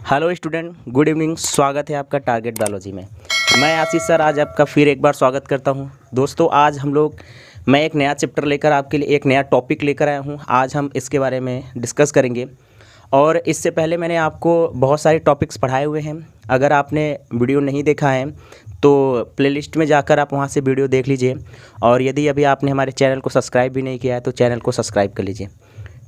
Hello student, good evening. स्वागत है आपका टारगेट बायोलॉजी में। मैं आशीष सर आज आपका फिर एक बार स्वागत करता हूं। दोस्तों आज मैं एक नया चैप्टर लेकर आपके लिए एक नया टॉपिक लेकर आया हूं। आज हम इसके बारे में डिस्कस करेंगे और इससे पहले मैंने आपको बहुत सारे टॉपिक्स पढ़ाए हुए हैं। अगर आपने वीडियो नहीं देखा है तो प्लेलिस्ट में जाकर आप वहां से वीडियो देख लीजिए, और यदि अभी आपने हमारे चैनल को सब्सक्राइब भी नहीं किया है तो चैनल को सब्सक्राइब कर लीजिए।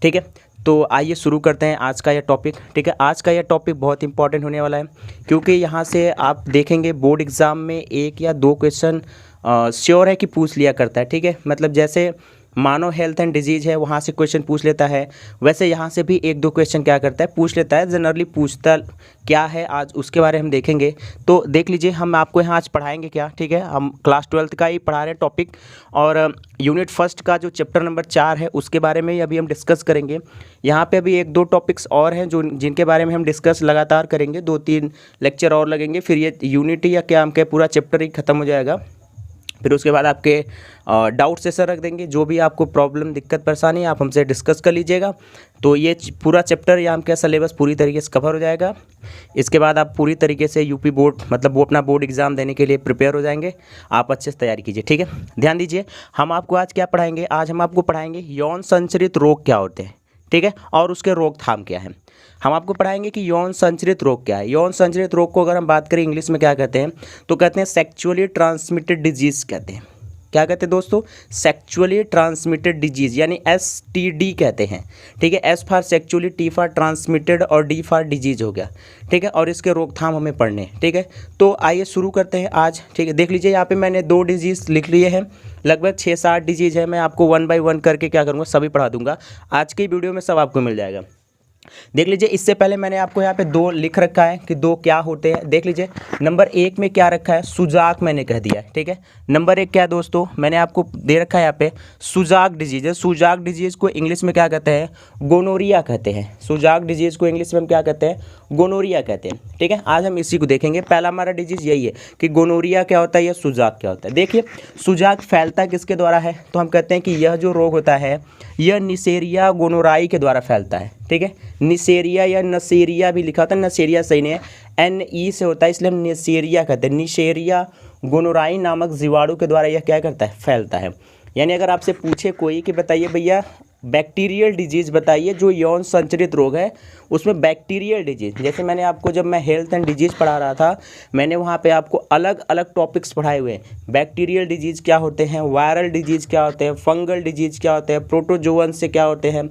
ठीक है, तो आइए शुरू करते हैं आज का यह टॉपिक। ठीक है, आज का यह टॉपिक बहुत इंपॉर्टेंट होने वाला है, क्योंकि यहाँ से आप देखेंगे बोर्ड एग्ज़ाम में एक या दो क्वेश्चन श्योर है कि पूछ लिया करता है। ठीक है, मतलब जैसे मानो हेल्थ एंड डिजीज़ है, वहाँ से क्वेश्चन पूछ लेता है, वैसे यहाँ से भी एक दो क्वेश्चन क्या करता है, पूछ लेता है। जनरली पूछता क्या है आज उसके बारे में हम देखेंगे। तो देख लीजिए हम आपको यहाँ आज पढ़ाएंगे क्या। ठीक है, हम क्लास 12th का ही पढ़ा रहे हैं टॉपिक, और यूनिट फर्स्ट का जो चैप्टर नंबर 4 है उसके बारे में ही अभी हम डिस्कस करेंगे। यहाँ पे अभी एक दो टॉपिक्स और हैं जिनके बारे में हम डिस्कस लगातार करेंगे। 2-3 लेक्चर और लगेंगे, फिर ये यूनिट या क्या हम कहें पूरा चैप्टर ही ख़त्म हो जाएगा। फिर उसके बाद आपके डाउट सेशन रख देंगे। जो भी आपको प्रॉब्लम, दिक्कत, परेशानी आप हमसे डिस्कस कर लीजिएगा। तो ये पूरा चैप्टर या हम क्या सिलेबस पूरी तरीके से कवर हो जाएगा। इसके बाद आप पूरी तरीके से यूपी बोर्ड मतलब वो अपना बोर्ड एग्ज़ाम देने के लिए प्रिपेयर हो जाएंगे। आप अच्छे से तैयारी कीजिए। ठीक है, ध्यान दीजिए हम आपको आज क्या पढ़ाएंगे। आज हम आपको पढ़ाएंगे यौन संचरित रोग क्या होते हैं। ठीक है, और उसके रोकथाम क्या है। हम आपको पढ़ाएंगे कि यौन संचरित रोग क्या है। यौन संचरित रोग को अगर हम बात करें इंग्लिश में क्या कहते हैं, तो कहते हैं सेक्चुअली ट्रांसमिटेड डिजीज़ कहते हैं। क्या कहते हैं दोस्तों? सेक्चुअली ट्रांसमिटेड डिजीज़, यानी STD कहते हैं। ठीक है, S for sexually, T for transmitted और D फॉर डिजीज़ हो गया। ठीक है, और इसके रोकथाम हमें पढ़ने हैं। ठीक है, तो आइए शुरू करते हैं आज। ठीक है, देख लीजिए यहाँ पे मैंने 2 डिजीज़ लिख लिए हैं, लगभग 6-7 डिजीज़ है। मैं आपको 1 बाय 1 करके क्या करूँगा, सभी पढ़ा दूंगा। आज की वीडियो में सब आपको मिल जाएगा। देख लीजिए, इससे पहले मैंने आपको यहाँ पे 2 लिख रखा है कि 2 क्या होते हैं। देख लीजिए नंबर 1 में क्या रखा है, सुजाक मैंने कह दिया है। ठीक है, नंबर 1 क्या है दोस्तों, मैंने आपको दे रखा है यहाँ पे सुजाक डिजीज है। सुजाक डिजीज को इंग्लिश में क्या कहते हैं, गोनोरिया कहते हैं। सुजाक डिजीज को इंग्लिश में हम क्या कहते हैं, गोनोरिया कहते हैं। ठीक है, आज हम इसी को देखेंगे। पहला हमारा डिजीज यही है कि गोनोरिया क्या होता है या सुजाक क्या होता है। देखिए सुजाक फैलता किसके द्वारा है, तो हम कहते हैं कि यह जो रोग होता है यह निसेरिया गोनोराई के द्वारा फैलता है। ठीक है, निसेरिया या नसेरिया भी लिखा होता है, नसेरिया सही नहीं है, NE से होता है, इसलिए हम निसेरिया कहते हैं। निसेरिया गोनोराई नामक जीवाणु के द्वारा यह क्या करता है, फैलता है। यानी अगर आपसे पूछे कोई कि बताइए भैया बैक्टीरियल डिजीज़ बताइए जो यौन संचरित रोग है, उसमें बैक्टीरियल डिजीज़, जैसे मैंने आपको जब मैं हेल्थ एंड डिजीज़ पढ़ा रहा था, मैंने वहाँ पे आपको अलग अलग टॉपिक्स पढ़ाए हुए हैं। बैक्टीरियल डिजीज़ क्या होते हैं, वायरल डिजीज़ क्या होते हैं, फंगल डिजीज़ क्या होते हैं, प्रोटोजोअन से क्या होते हैं,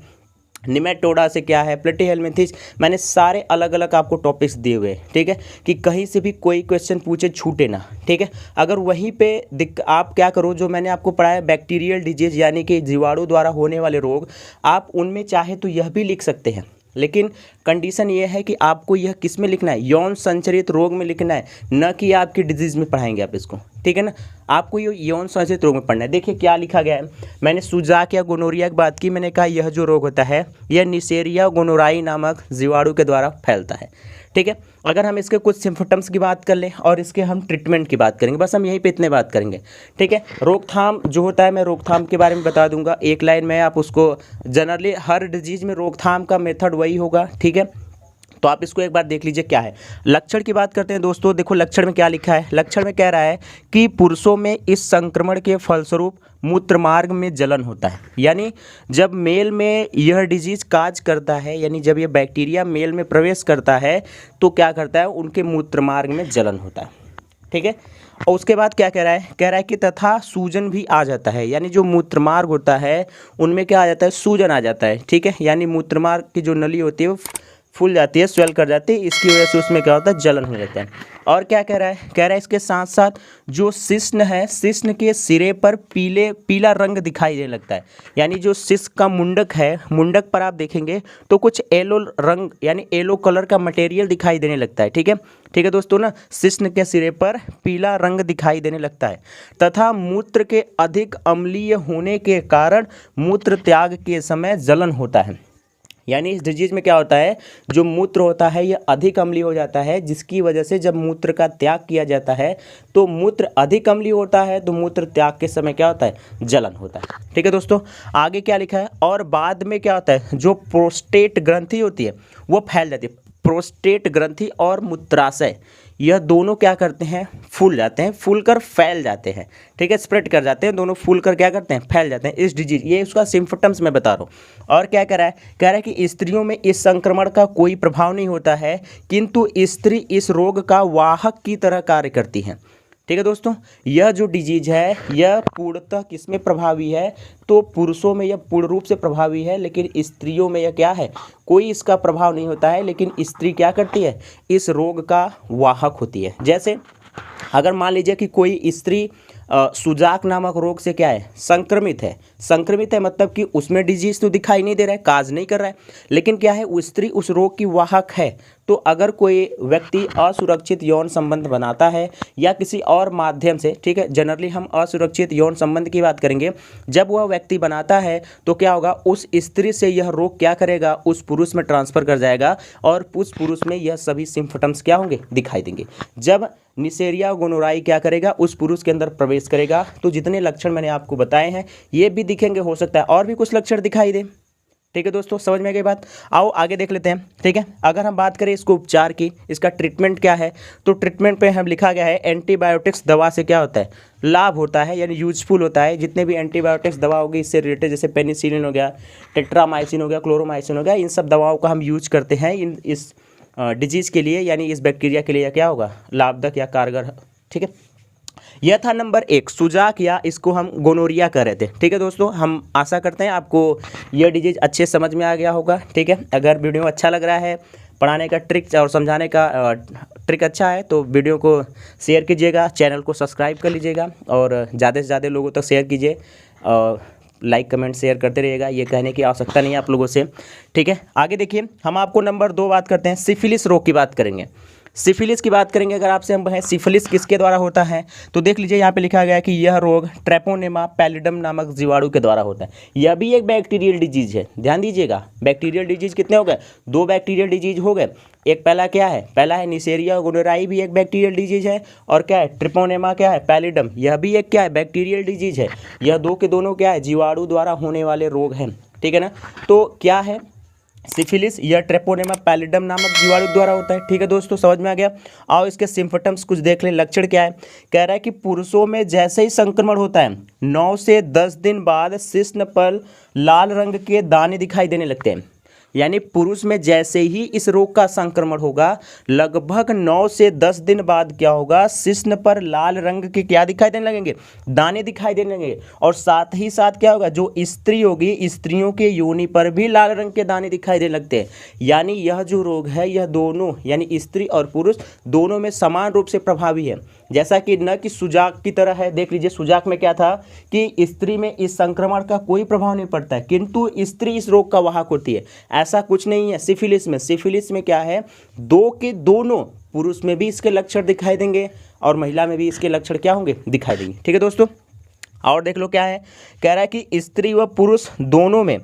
निमेटोडा से क्या है, प्लेटीहेल्मिंथिस, मैंने सारे अलग अलग आपको टॉपिक्स दिए हुए हैं। ठीक है, कि कहीं से भी कोई क्वेश्चन पूछे छूटे ना। ठीक है, अगर वहीं पे आप क्या करो, जो मैंने आपको पढ़ाया बैक्टीरियल डिजीज यानी कि जीवाणु द्वारा होने वाले रोग, आप उनमें चाहे तो यह भी लिख सकते हैं, लेकिन कंडीशन ये है कि आपको यह किस में लिखना है, यौन संचरित रोग में लिखना है, न कि आपकी डिजीज़ में पढ़ाएंगे आप इसको। ठीक है ना, आपको ये यौन संचरित रोग में पढ़ना है। देखिए क्या लिखा गया है, मैंने सुजाक या गोनोरिया की बात की, मैंने कहा यह जो रोग होता है यह निसेरिया गोनोराई नामक जीवाणु के द्वारा फैलता है। ठीक है, अगर हम इसके कुछ सिम्पटम्स की बात कर लें और इसके हम ट्रीटमेंट की बात करेंगे, बस हम यहीं पे इतने बात करेंगे। ठीक है, रोकथाम जो होता है मैं रोकथाम के बारे में बता दूंगा एक लाइन में, आप उसको जनरली हर डिजीज़ में रोकथाम का मेथड वही होगा। ठीक है, तो आप इसको एक बार देख लीजिए क्या है। लक्षण की बात करते हैं दोस्तों। देखो लक्षण में क्या लिखा है, लक्षण में कह रहा है कि पुरुषों में इस संक्रमण के फलस्वरूप मूत्रमार्ग में जलन होता है। यानी जब मेल में यह डिजीज काज करता है, यानी जब यह बैक्टीरिया मेल में प्रवेश करता है तो क्या करता है, उनके मूत्रमार्ग में जलन होता है। ठीक है, और उसके बाद क्या कह रहा है कि तथा सूजन भी आ जाता है। यानी जो मूत्रमार्ग होता है उनमें क्या आ जाता है, सूजन आ जाता है। ठीक है, यानी मूत्रमार्ग की जो नली होती है वो फूल जाती है, स्वेल कर जाती है, इसकी वजह से उसमें क्या होता है, जलन हो जाता है। और क्या कह रहा है, इसके साथ साथ जो शिश्न है, शिश्न के सिरे पर पीला रंग दिखाई देने लगता है। यानी जो शिश्न का मुंडक है, मुंडक पर आप देखेंगे तो कुछ येलो रंग यानी येलो कलर का मटेरियल दिखाई देने लगता है। ठीक है दोस्तों ना, शिश्न के सिरे पर पीला रंग दिखाई देने लगता है, तथा मूत्र के अधिक अम्लीय होने के कारण मूत्र त्याग के समय जलन होता है। यानी इस डिजीज में क्या होता है, जो मूत्र होता है यह अधिक अम्लीय हो जाता है, जिसकी वजह से जब मूत्र का त्याग किया जाता है तो मूत्र अधिक अम्लीय होता है, तो मूत्र त्याग के समय क्या होता है, जलन होता है। ठीक है दोस्तों, आगे क्या लिखा है, और बाद में क्या होता है, जो प्रोस्टेट ग्रंथि होती है वो फैल जाती है। प्रोस्टेट ग्रंथि और मूत्राशय, यह दोनों क्या करते हैं, फूल जाते हैं, फूल कर फैल जाते हैं, ठीक है, स्प्रेड कर जाते हैं, दोनों फूल कर क्या करते हैं, फैल जाते हैं। इस डिजीज, ये उसका सिम्पटम्स मैं बता रहा हूँ। और क्या कह रहा है कि स्त्रियों में इस संक्रमण का कोई प्रभाव नहीं होता है, किंतु स्त्री इस रोग का वाहक की तरह कार्य करती हैं। ठीक है दोस्तों, यह जो डिजीज है यह पूर्णतः किसमें प्रभावी है, तो पुरुषों में यह पूर्ण रूप से प्रभावी है, लेकिन स्त्रियों में यह क्या है, कोई इसका प्रभाव नहीं होता है, लेकिन स्त्री क्या करती है, इस रोग का वाहक होती है। जैसे अगर मान लीजिए कि कोई स्त्री सुजाक नामक रोग से क्या है, संक्रमित है, मतलब कि उसमें डिजीज तो दिखाई नहीं दे रहा है, काज नहीं कर रहा है, लेकिन क्या है, वो स्त्री उस रोग की वाहक है। तो अगर कोई व्यक्ति असुरक्षित यौन संबंध बनाता है या किसी और माध्यम से, ठीक है, जनरली हम असुरक्षित यौन संबंध की बात करेंगे, जब वह व्यक्ति बनाता है तो क्या होगा, उस स्त्री से यह रोग क्या करेगा, उस पुरुष में ट्रांसफर कर जाएगा और उस पुरुष में यह सभी सिम्पटम्स क्या होंगे, दिखाई देंगे। जब निसेरिया गोनोराई क्या करेगा, उस पुरुष के अंदर प्रवेश करेगा तो जितने लक्षण मैंने आपको बताए हैं ये भी दिखेंगे, हो सकता है और भी कुछ लक्षण दिखाई दे। ठीक है दोस्तों, समझ में आ गई बात। आओ आगे देख लेते हैं। ठीक है, अगर हम बात करें इसको उपचार की, इसका ट्रीटमेंट क्या है, तो ट्रीटमेंट पे हम लिखा गया है एंटीबायोटिक्स दवा से क्या होता है, लाभ होता है, यानी यूजफुल होता है। जितने भी एंटीबायोटिक्स दवा होगी इससे रिलेटेड, जैसे पेनिसिलिन हो गया, टेट्रामाइसिन हो गया, क्लोरोमाइसिन हो गया, इन सब दवाओं का हम यूज करते हैं इस डिजीज़ के लिए, यानी इस बैक्टीरिया के लिए क्या होगा, लाभदायक या कारगर। ठीक है, यह था नंबर 1 सुजाक, या इसको हम गोनोरिया कह रहे थे। ठीक है दोस्तों, हम आशा करते हैं आपको यह डिजीज अच्छे समझ में आ गया होगा। ठीक है, अगर वीडियो अच्छा लग रहा है, पढ़ाने का ट्रिक और समझाने का ट्रिक अच्छा है तो वीडियो को शेयर कीजिएगा, चैनल को सब्सक्राइब कर लीजिएगा और ज़्यादा से ज़्यादा लोगों तक शेयर कीजिए और लाइक कमेंट शेयर करते रहिएगा, ये कहने की आवश्यकता नहीं है आप लोगों से। ठीक है, आगे देखिए, हम आपको नंबर 2 बात करते हैं, सिफिलिस रोग की बात करेंगे। सिफिलिस की बात करेंगे अगर आपसे हम है, सिफिलिस किसके द्वारा होता है, तो देख लीजिए यहाँ पे लिखा गया है कि यह रोग ट्रेपोनेमा पैलिडम नामक जीवाणु के द्वारा होता है। यह भी एक बैक्टीरियल डिजीज है, ध्यान दीजिएगा। बैक्टीरियल डिजीज कितने हो गए, 2 बैक्टीरियल डिजीज हो गए। एक पहला क्या है, पहला है निसेरिया गोनोराई, भी एक बैक्टीरियल डिजीज है, और क्या है, ट्रिपोनेमा क्या है, पैलिडम, यह भी एक क्या है, बैक्टीरियल डिजीज है। यह दो के दोनों क्या है, जीवाणु द्वारा होने वाले रोग हैं। ठीक है ना, तो क्या है सिफिलिस, यह ट्रेपोनेमा पैलिडम नामक जीवाणु द्वारा होता है। ठीक है दोस्तों, समझ में आ गया। आओ इसके सिम्पटम्स कुछ देख लें। लक्षण क्या है, कह रहा है कि पुरुषों में जैसे ही संक्रमण होता है 9 से 10 दिन बाद शिश्न पर लाल रंग के दाने दिखाई देने लगते हैं। यानी पुरुष में जैसे ही इस रोग का संक्रमण होगा लगभग 9 से 10 दिन बाद क्या होगा, शिश्न पर लाल रंग के क्या दिखाई देने लगेंगे, दाने दिखाई देने लगेंगे। और साथ ही साथ क्या होगा, जो स्त्री होगी स्त्रियों के योनि पर भी लाल रंग के दाने दिखाई देने लगते हैं। यानी यह जो रोग है यह दोनों यानी स्त्री और पुरुष दोनों में समान रूप से प्रभावी है। जैसा कि न कि सुजाक की तरह है, देख लीजिए सुजाक में क्या था कि स्त्री में इस संक्रमण का कोई प्रभाव नहीं पड़ता है, किंतु स्त्री इस रोग का वाहक होती है। ऐसा कुछ नहीं है सिफिलिस में क्या है, 2 के दोनों, पुरुष में भी इसके लक्षण दिखाई देंगे और महिला में भी इसके लक्षण क्या होंगे, दिखाई देंगे। ठीक है दोस्तों, और देख लो क्या है, कह रहा है कि स्त्री व पुरुष दोनों में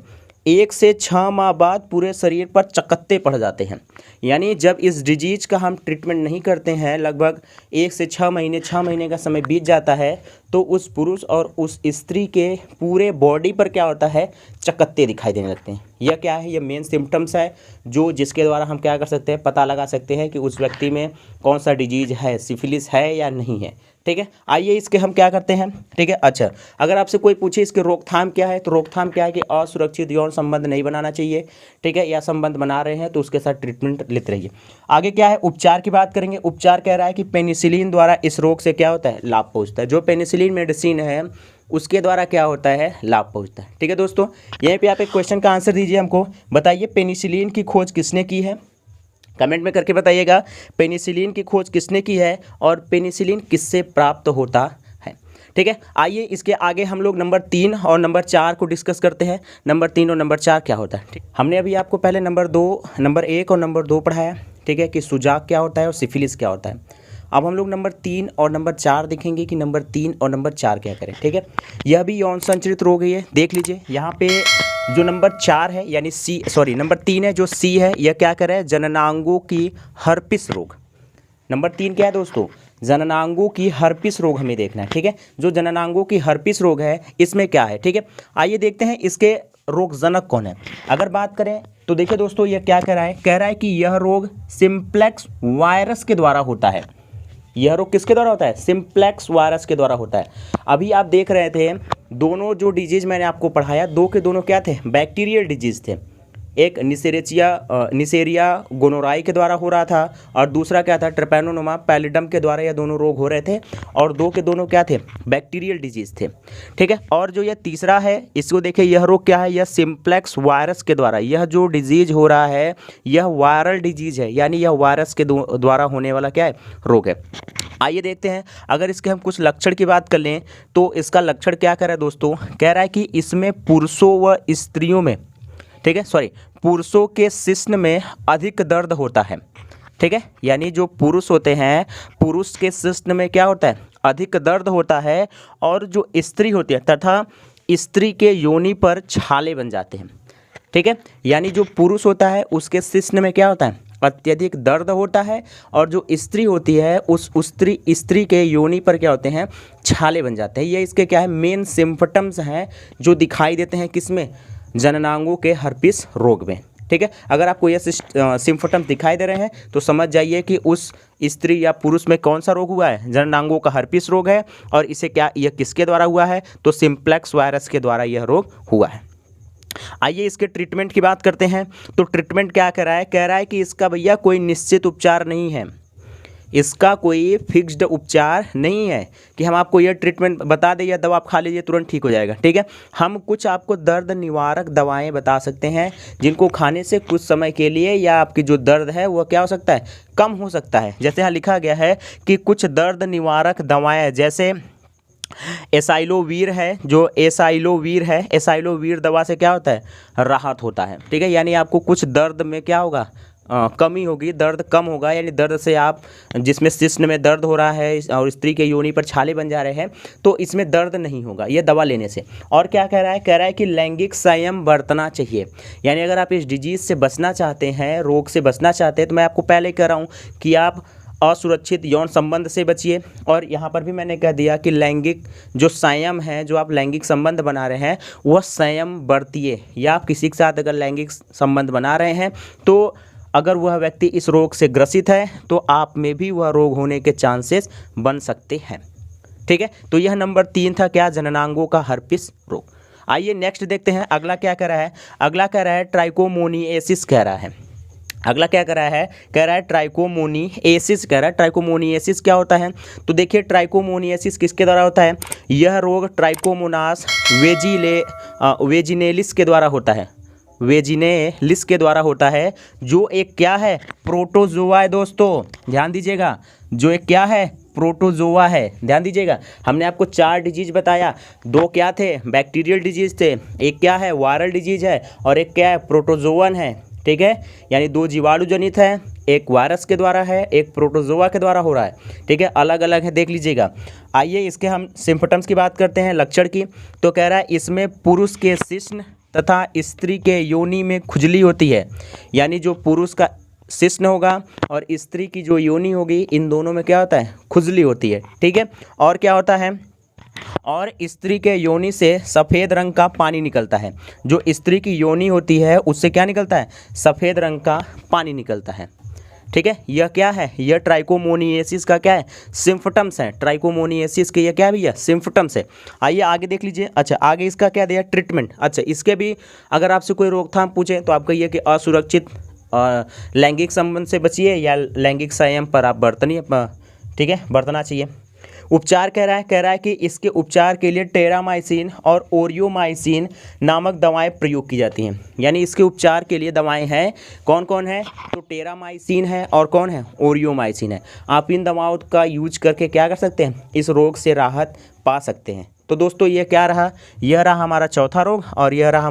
1 से 6 माह बाद पूरे शरीर पर चकत्ते पड़ जाते हैं। यानी जब इस डिजीज का हम ट्रीटमेंट नहीं करते हैं, लगभग 1 से 6 महीने का समय बीत जाता है, तो उस पुरुष और उस स्त्री के पूरे बॉडी पर क्या होता है, चकत्ते दिखाई देने लगते हैं। यह क्या है, यह मेन सिम्टम्स है जो जिसके द्वारा हम क्या कर सकते हैं, पता लगा सकते हैं कि उस व्यक्ति में कौन सा डिजीज है, सिफिलिस है या नहीं है। ठीक है, आइए इसके हम क्या करते हैं। ठीक है, अच्छा, अगर आपसे कोई पूछे इसके रोकथाम क्या है, तो रोकथाम क्या है कि असुरक्षित यौन संबंध नहीं बनाना चाहिए। ठीक है, या संबंध बना रहे हैं तो उसके साथ ट्रीटमेंट लेते रहिए। आगे क्या है, उपचार की बात करेंगे। उपचार कह रहा है कि पेनिसिलिन द्वारा इस रोग से क्या होता है, लाभ पहुँचता है। जो पेनिसिलिन मेडिसिन है उसके द्वारा क्या होता है, लाभ पहुँचता है। ठीक है दोस्तों, यहीं पर आप एक क्वेश्चन का आंसर दीजिए हमको, बताइए पेनिसिलिन की खोज किसने की है, कमेंट में करके बताइएगा पेनिसिलिन की खोज किसने की है और पेनिसिलिन किससे प्राप्त होता है। ठीक है, आइए इसके आगे हम लोग नंबर 3 और नंबर 4 को डिस्कस करते हैं। नंबर 3 और नंबर 4 क्या होता है। ठीक, हमने अभी आपको पहले नंबर 1 और नंबर 2 पढ़ाया। ठीक है, कि सुजाक क्या होता है और सिफिलिस क्या होता है। अब हम लोग नंबर 3 और नंबर 4 देखेंगे कि नंबर 3 और नंबर 4 क्या करें। ठीक है, यह भी यौन संचरित रोग है। देख लीजिए यहाँ पे जो नंबर 4 है यानी नंबर 3 है, जो सी है, यह क्या करे, जननांगों की हर्पिस रोग। नंबर 3 क्या है दोस्तों, जननांगों की हर्पिस रोग हमें देखना है। ठीक है, जो जननांगों की हर्पिस रोग है इसमें क्या है। ठीक है, आइए देखते हैं इसके रोगजनक कौन है। अगर बात करें तो देखिए दोस्तों ये क्या कह रहा है कि यह रोग सिंप्लेक्स वायरस के द्वारा होता है। यह रोग किसके द्वारा होता है? सिंप्लेक्स वायरस के द्वारा होता है। अभी आप देख रहे थे दोनों जो डिजीज़ मैंने आपको पढ़ाया, दो के दोनों क्या थे? बैक्टीरियल डिजीज़ थे। एक निसेरिया गोनोराई के द्वारा हो रहा था और दूसरा क्या था? ट्रेपैनोसोमा पैलिडम के द्वारा यह दोनों रोग हो रहे थे और दो के दोनों क्या थे? बैक्टीरियल डिजीज़ थे। ठीक है। और जो यह तीसरा है इसको देखिए, यह रोग क्या है? यह सिंप्लेक्स वायरस के द्वारा, यह जो डिजीज़ हो रहा है यह वायरल डिजीज़ है, यानी यह वायरस के द्वारा होने वाला क्या है? रोग है। आइए देखते हैं, अगर इसके हम कुछ लक्षण की बात कर लें तो इसका लक्षण क्या कह रहा है दोस्तों? कह रहा है कि इसमें पुरुषों व स्त्रियों में, ठीक है, पुरुषों के शिश्न में अधिक दर्द होता है। ठीक है, यानी जो पुरुष होते हैं, पुरुष के शिश्न में क्या होता है? अधिक दर्द होता है। और जो स्त्री होती है तथा स्त्री के योनि पर छाले बन जाते हैं। ठीक है, यानी जो पुरुष होता है उसके शिश्न में क्या होता है? अत्यधिक दर्द होता है। और जो स्त्री होती है उस स्त्री के योनि पर क्या होते हैं? छाले बन जाते हैं। ये इसके क्या है? मेन सिम्पटम्स हैं जो दिखाई देते हैं किसमें? जननांगों के हर्पिस रोग में। ठीक है, अगर आपको ये सिम्पटम्स दिखाई दे रहे हैं तो समझ जाइए कि उस स्त्री या पुरुष में कौन सा रोग हुआ है? जननांगों का हर्पिस रोग है। और इसे क्या, यह किसके द्वारा हुआ है? तो सिंप्लेक्स वायरस के द्वारा यह रोग हुआ है। आइए इसके ट्रीटमेंट की बात करते हैं। तो ट्रीटमेंट क्या कह रहा है? कह रहा है कि इसका भैया कोई निश्चित उपचार नहीं है, इसका कोई फिक्स्ड उपचार नहीं है कि हम आपको यह ट्रीटमेंट बता दें या दवा आप खा लीजिए तुरंत ठीक हो जाएगा। ठीक है, हम कुछ आपको दर्द निवारक दवाएं बता सकते हैं जिनको खाने से कुछ समय के लिए या आपकी जो दर्द है वो क्या हो सकता है? कम हो सकता है। जैसे यहाँ लिखा गया है कि कुछ दर्द निवारक दवाएँ, जैसे एसाइलोवीर है, जो एसाइलोवीर दवा से क्या होता है? राहत होता है। ठीक है, यानी आपको कुछ दर्द में क्या होगा? कमी होगी, दर्द कम होगा। यानी दर्द से आप, जिसमें शिश्न में दर्द हो रहा है और स्त्री के योनि पर छाले बन जा रहे हैं, तो इसमें दर्द नहीं होगा ये दवा लेने से। और क्या कह रहा है? कह रहा है कि लैंगिक संयम बरतना चाहिए। यानी अगर आप इस डिजीज़ से बचना चाहते हैं, रोग से बचना चाहते हैं, तो मैं आपको पहले कह रहा हूँ कि आप असुरक्षित यौन संबंध से बचिए। और यहाँ पर भी मैंने कह दिया कि लैंगिक जो संयम है, जो आप लैंगिक संबंध बना रहे हैं वह संयम बरतिए। या आप किसी के साथ अगर लैंगिक संबंध बना रहे हैं तो अगर वह व्यक्ति इस रोग से ग्रसित है तो आप में भी वह रोग होने के चांसेस बन सकते हैं। ठीक है, तो यह नंबर 3 था, क्या? जननांगों का हर्पिस रोग। आइए नेक्स्ट देखते हैं, अगला क्या कह रहा है? अगला कह रहा है ट्राइकोमोनिएसिस कह रहा है। अगला क्या कह रहा है? कह रहा है ट्राइकोमोनिएसिस कह रहा है। ट्राइकोमोनिएसिस क्या होता है? तो देखिए ट्राइकोमोनिएसिस किसके द्वारा होता है? यह रोग ट्राइकोमोनास वेजिनेलिस के द्वारा होता है। वेजिनेलिस के द्वारा होता है, जो एक क्या है? प्रोटोजोआ है दोस्तों, ध्यान दीजिएगा। जो एक क्या है? प्रोटोजोआ है, ध्यान दीजिएगा। हमने आपको 4 डिजीज बताया, 2 क्या थे? बैक्टीरियल डिजीज थे, एक क्या है? वायरल डिजीज है, और एक क्या है? प्रोटोजोअन है। ठीक है, यानी 2 जीवाणु जनित है, एक वायरस के द्वारा है, एक प्रोटोजोआ के द्वारा हो रहा है। ठीक है, अलग अलग है, देख लीजिएगा। आइए इसके हम सिम्पटम्स की बात करते हैं, लक्षण की। तो कह रहा है इसमें पुरुष के शिश्न तथा स्त्री के योनि में खुजली होती है। यानी जो पुरुष का शिश्न होगा और स्त्री की जो योनि होगी, इन दोनों में क्या होता है? खुजली होती है। ठीक है, और क्या होता है? और स्त्री के योनि से सफ़ेद रंग का पानी निकलता है। जो स्त्री की योनि होती है उससे क्या निकलता है? सफ़ेद रंग का पानी निकलता है। ठीक है, यह क्या है? यह ट्राइकोमोनिएसिस का क्या है? सिम्पटम्स है। ट्राइकोमोनिएसिस के ये क्या भी है? सिम्पटम्स है। आइए आगे देख लीजिए। अच्छा, आगे इसका क्या दिया? ट्रीटमेंट। अच्छा, इसके भी अगर आपसे कोई रोकथाम पूछे तो आप कहिए कि असुरक्षित लैंगिक संबंध से बचिए या लैंगिक संयम पर आप बरतनिए। ठीक है, बरतना चाहिए। उपचार कह रहा है कि इसके उपचार के लिए टेरामाइसिन और ओरियोमाइसिन नामक दवाएं प्रयोग की जाती हैं। यानी इसके उपचार के लिए दवाएं हैं, कौन कौन है? तो टेरामाइसिन है और कौन है? ओरियोमाइसिन है। आप इन दवाओं का यूज करके क्या कर सकते हैं? इस रोग से राहत पा सकते हैं। तो दोस्तों ये क्या रहा? यह रहा हमारा चौथा रोग, और यह रहा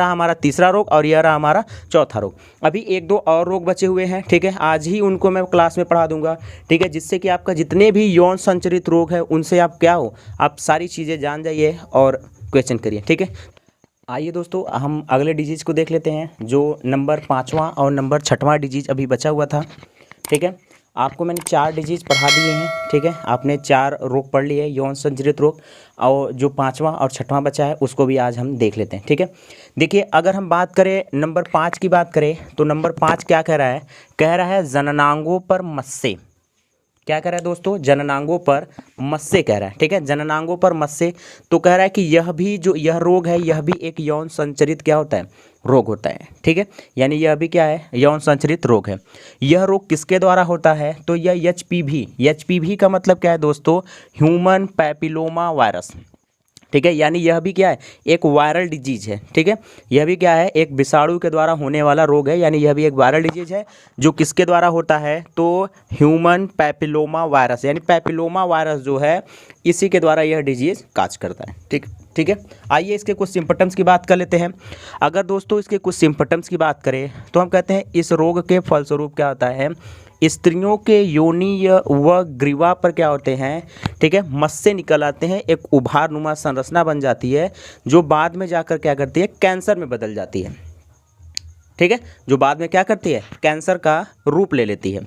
हमारा तीसरा रोग, और यह रहा हमारा चौथा रोग। अभी 1-2 और रोग बचे हुए हैं। ठीक है, आज ही उनको मैं क्लास में पढ़ा दूंगा। ठीक है, जिससे कि आपका जितने भी यौन संचरित रोग है उनसे आप क्या हो, आप सारी चीज़ें जान जाइए और क्वेश्चन करिए। ठीक है, आइए दोस्तों हम अगले डिजीज़ को देख लेते हैं, जो नंबर 5वां और नंबर 6वां डिजीज़ अभी बचा हुआ था। ठीक है, आपको मैंने 4 डिजीज पढ़ा दिए हैं, ठीक है। आपने 4 रोग पढ़ लिए, यौन संचरित रोग, और जो 5वां और 6वां बचा है उसको भी आज हम देख लेते हैं, ठीक है। देखिए, अगर हम बात करें नंबर 5 की बात करें तो नंबर 5 क्या कह रहा है? कह रहा है जननांगों पर मस्से। क्या कह रहा है दोस्तों? जननांगों पर मस्से कह रहा है, ठीक है। जननांगों पर मस्से, तो कह रहा है कि यह भी जो यह रोग है यह भी एक यौन संचरित क्या होता है? रोग होता है, ठीक है। यानी यह भी क्या है? यौन संचरित रोग है। यह रोग किसके द्वारा होता है? तो यह एचपीवी का मतलब क्या है दोस्तों? ह्यूमन पैपिलोमा वायरस, ठीक है। यानी यह भी क्या है? एक वायरल डिजीज है, ठीक है। यह भी क्या है? एक विषाणु के द्वारा होने वाला रोग है। यानी यह भी एक वायरल डिजीज है जो किसके द्वारा होता है? तो ह्यूमन पैपिलोमा वायरस, यानी पैपिलोमा वायरस जो है इसी के द्वारा यह डिजीज काज करता है, ठीक है। आइए इसके कुछ सिम्पटम्स की बात कर लेते हैं। अगर दोस्तों इसके कुछ सिम्पटम्स की बात करें तो हम कहते हैं इस रोग के फलस्वरूप क्या होता है? स्त्रियों के योनि व ग्रीवा पर क्या होते हैं? ठीक है, मस्से निकल आते हैं, एक उभारनुमा संरचना बन जाती है जो बाद में जाकर क्या करती है? कैंसर में बदल जाती है, ठीक है। जो बाद में क्या करती है? कैंसर का रूप ले लेती है,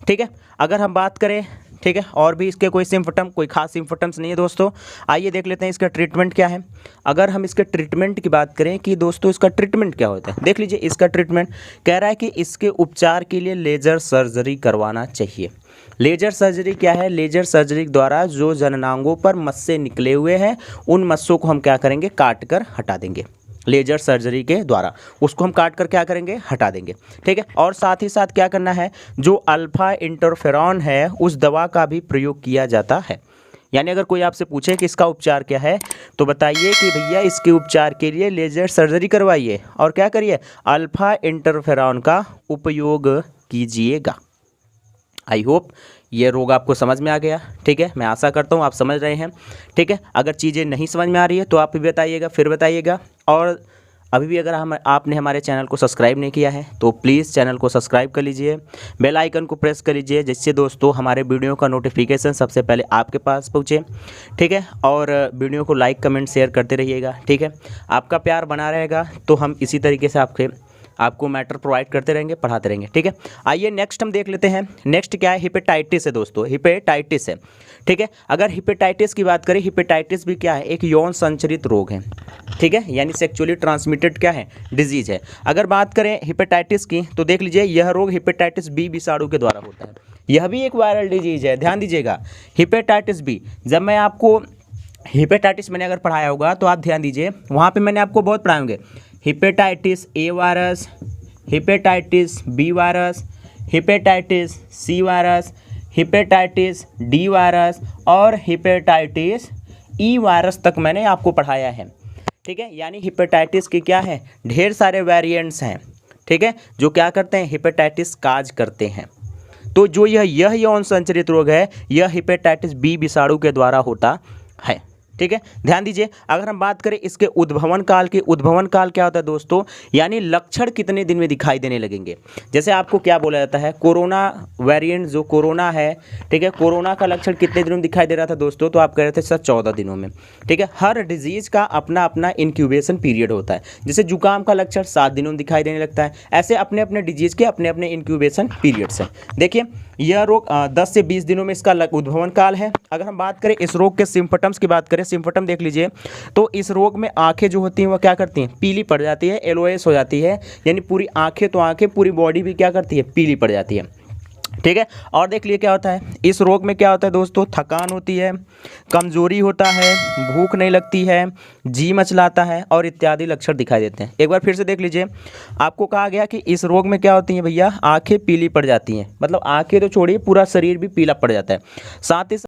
ठीक है। अगर हम बात करें, ठीक है, और भी इसके कोई सिम्पटम, कोई खास सिम्पटम्स नहीं है दोस्तों। आइए देख लेते हैं इसका ट्रीटमेंट क्या है। अगर हम इसके ट्रीटमेंट की बात करें कि दोस्तों इसका ट्रीटमेंट क्या होता है, देख लीजिए इसका ट्रीटमेंट कह रहा है कि इसके उपचार के लिए लेजर सर्जरी करवाना चाहिए। लेजर सर्जरी क्या है? लेजर सर्जरी द्वारा जो जननांगों पर मस्से निकले हुए हैं उन मस्सों को हम क्या करेंगे? काट कर हटा देंगे। लेजर सर्जरी के द्वारा उसको हम काट कर क्या करेंगे? हटा देंगे, ठीक है। और साथ ही साथ क्या करना है? जो अल्फा इंटरफेरॉन है उस दवा का भी प्रयोग किया जाता है। यानी अगर कोई आपसे पूछे कि इसका उपचार क्या है तो बताइए कि भैया इसके उपचार के लिए लेजर सर्जरी करवाइए और क्या करिए? अल्फा इंटरफेरॉन का उपयोग कीजिएगा। आई होप ये रोग आपको समझ में आ गया, ठीक है। मैं आशा करता हूँ आप समझ रहे हैं, ठीक है। अगर चीज़ें नहीं समझ में आ रही है तो आप भी बताइएगा, फिर बताइएगा। और अभी भी अगर आपने हमारे चैनल को सब्सक्राइब नहीं किया है तो प्लीज़ चैनल को सब्सक्राइब कर लीजिए, बेल आइकन को प्रेस कर लीजिए, जिससे दोस्तों हमारे वीडियो का नोटिफिकेशन सबसे पहले आपके पास पहुँचे, ठीक है। और वीडियो को लाइक कमेंट शेयर करते रहिएगा, ठीक है। आपका प्यार बना रहेगा तो हम इसी तरीके से आपको मैटर प्रोवाइड करते रहेंगे, पढ़ाते रहेंगे, ठीक है। आइए नेक्स्ट हम देख लेते हैं। नेक्स्ट क्या है? हिपेटाइटिस है दोस्तों, हिपेटाइटिस है, ठीक है। अगर हिपेटाइटिस की बात करें, हिपेटाइटिस भी क्या है? एक यौन संचरित रोग है, ठीक है। यानी सेक्सुअली ट्रांसमिटेड क्या है? डिजीज है। अगर बात करें हिपेटाइटिस की तो देख लीजिए यह रोग हिपेटाइटिस बी विषाणु के द्वारा होता है। यह भी एक वायरल डिजीज है, ध्यान दीजिएगा। हिपेटाइटिस बी, जब मैं आपको हिपेटाइटिस मैंने अगर पढ़ाया होगा तो आप ध्यान दीजिए, वहाँ पे मैंने आपको बहुत पढ़ाए होंगे। Hepatitis A virus, hepatitis B virus, hepatitis C virus, hepatitis D virus और हिपेटाइटिस ई वायरस तक मैंने आपको पढ़ाया है, ठीक है। यानी हिपेटाइटिस के क्या है? ढेर सारे वेरिएंट्स हैं, ठीक है, जो क्या करते हैं? हिपेटाइटिस काज करते हैं। तो जो यह यौन संचरित रोग है यह हिपेटाइटिस बी विषाणु के द्वारा होता है, ठीक है। ध्यान दीजिए, अगर हम बात करें इसके उद्भवन काल की, उद्भवन काल क्या होता है दोस्तों? यानी लक्षण कितने दिन में दिखाई देने लगेंगे। जैसे आपको क्या बोला जाता है? कोरोना वेरिएंट जो कोरोना है, ठीक है, कोरोना का लक्षण कितने दिनों में दिखाई दे रहा था दोस्तों? तो आप कह रहे थे सर 14 दिनों में, ठीक है। हर डिजीज का अपना अपना इंक्यूबेशन पीरियड होता है। जैसे जुकाम का लक्षण 7 दिनों में दिखाई देने लगता है, ऐसे अपने अपने डिजीज के अपने अपने इंक्यूबेशन पीरियड्स हैं। देखिए यह रोग 10 से 20 दिनों में इसका उद्भवन काल है। अगर हम बात करें इस रोग के सिम्पटम्स की बात करें, सिम्पटम देख लीजिए, तो इस रोग में आंखें जो होती हैं वह क्या करती हैं? पीली पड़ जाती है, एलओएस हो जाती है। यानी पूरी आंखें तो आंखें, पूरी बॉडी भी क्या करती है? पीली पड़ जाती है, ठीक है। और देख लिए क्या होता है इस रोग में? क्या होता है दोस्तों? थकान होती है, कमजोरी होता है, भूख नहीं लगती है, जी मचलाता है और इत्यादि लक्षण दिखाई देते हैं। एक बार फिर से देख लीजिए, आपको कहा गया कि इस रोग में क्या होती है भैया? आंखें पीली पड़ जाती हैं, मतलब आंखें तो छोड़िए पूरा शरीर भी पीला पड़ जाता है। साथ ही